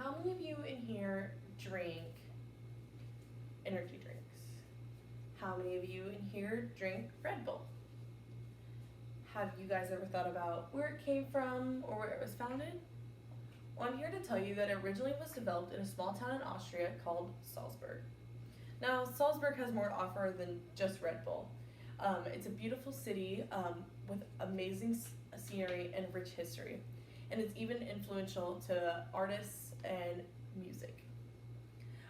how many of you in here drink energy drinks? How many of you in here drink Red Bull? Have you guys ever thought about where it came from or where it was founded? Well, I'm here to tell you that it originally was developed in a small town in Austria called Salzburg. Now, Salzburg has more to offer than just Red Bull. It's a beautiful city with amazing scenery and rich history, and it's even influential to artists and music.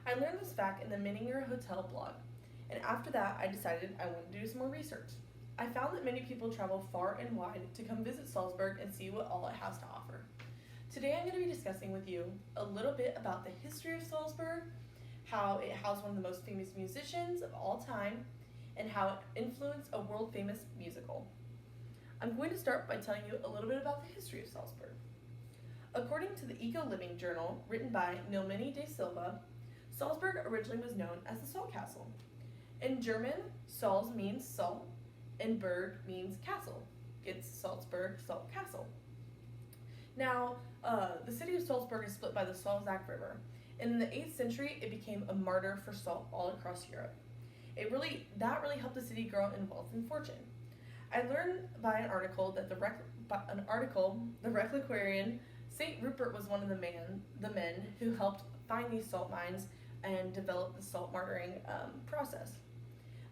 I learned this fact in the Menninger Hotel blog, and after that I decided I wanted to do some more research. I found that many people travel far and wide to come visit Salzburg and see what all it has to offer. Today I'm going to be discussing with you a little bit about the history of Salzburg, how it housed one of the most famous musicians of all time, and how it influenced a world-famous musical. I'm going to start by telling you a little bit about the history of Salzburg. According to the Eco Living Journal, written by Nilmini de Silva, Salzburg originally was known as the Salt Castle. In German, Salz means salt, and Berg means castle. It's Salzburg, Salt Castle. Now, the city of Salzburg is split by the Salzach River, and in the 8th century, it became a martyr for salt all across Europe. That really helped the city grow in wealth and fortune. I learned by an article that the Reliquarian St. Rupert was one of the men who helped find these salt mines and develop the salt martyring process.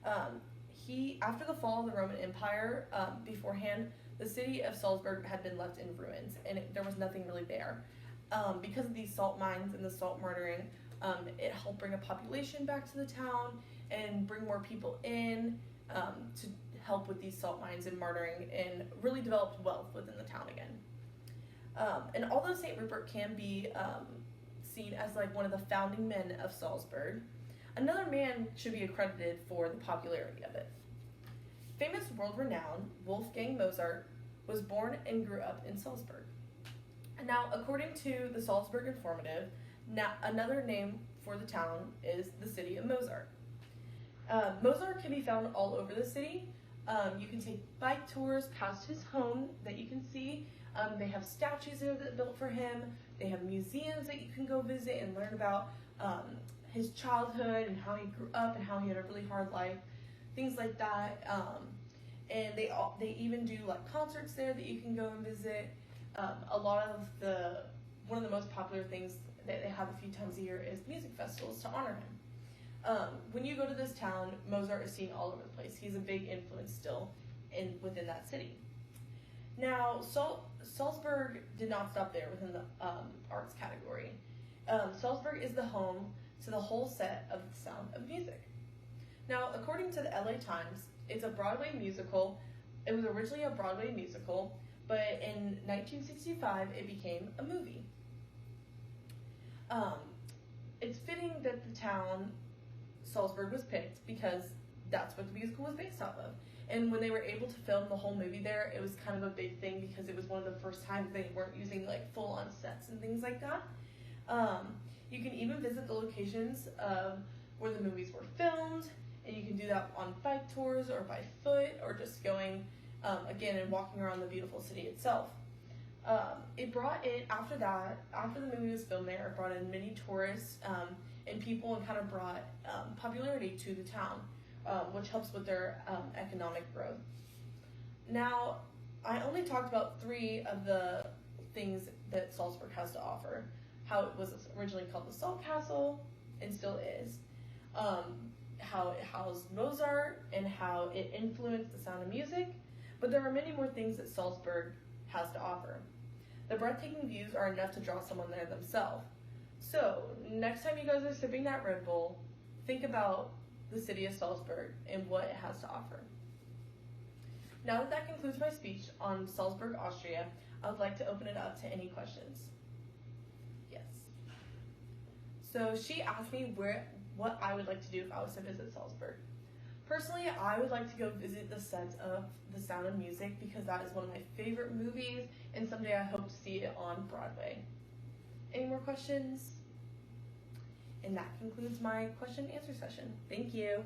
After the fall of the Roman Empire, beforehand, the city of Salzburg had been left in ruins, and there was nothing really there. Because of these salt mines and the salt martyring, it helped bring a population back to the town and bring more people in to help with these salt mines and martyring, and really developed wealth within the town again. And although St. Rupert can be seen as like one of the founding men of Salzburg, another man should be accredited for the popularity of it. Famous world-renowned Wolfgang Mozart was born and grew up in Salzburg. Now, according to the Salzburg Informative, another name for the town is the city of Mozart. Mozart can be found all over the city. You can take bike tours past his home that you can see. They have statues there that built for him. They have museums that you can go visit and learn about his childhood and how he grew up and how he had a really hard life, things like that. And they even do like concerts there that you can go and visit. One of the most popular things that they have a few times a year is music festivals to honor him. When you go to this town, Mozart is seen all over the place. He's a big influence still within that city. Now, Salzburg did not stop there within the arts category. Salzburg is the home to the whole set of The Sound of Music. Now, according to the LA Times, it's a Broadway musical. It was originally a Broadway musical, but in 1965, it became a movie. It's fitting that the town Salzburg was picked because that's what the musical was based off of. And when they were able to film the whole movie there, it was kind of a big thing because it was one of the first times they weren't using like full-on sets and things like that. You can even visit the locations of where the movies were filmed, and you can do that on bike tours or by foot or just going again and walking around the beautiful city itself. After the movie was filmed there, it brought in many tourists and people, and kind of brought popularity to the town, which helps with their economic growth. Now, I only talked about 3 of the things that Salzburg has to offer. How it was originally called the Salt Castle, and still is. How it housed Mozart, and how it influenced the sound of music. But there are many more things that Salzburg has to offer. The breathtaking views are enough to draw someone there themselves. So, next time you guys are sipping that Red Bull, think about the city of Salzburg and what it has to offer. Now that concludes my speech on Salzburg, Austria, I would like to open it up to any questions. Yes. So she asked me what I would like to do if I was to visit Salzburg. Personally, I would like to go visit the sets of The Sound of Music because that is one of my favorite movies, and someday I hope to see it on Broadway. Any more questions? And that concludes my question and answer session. Thank you.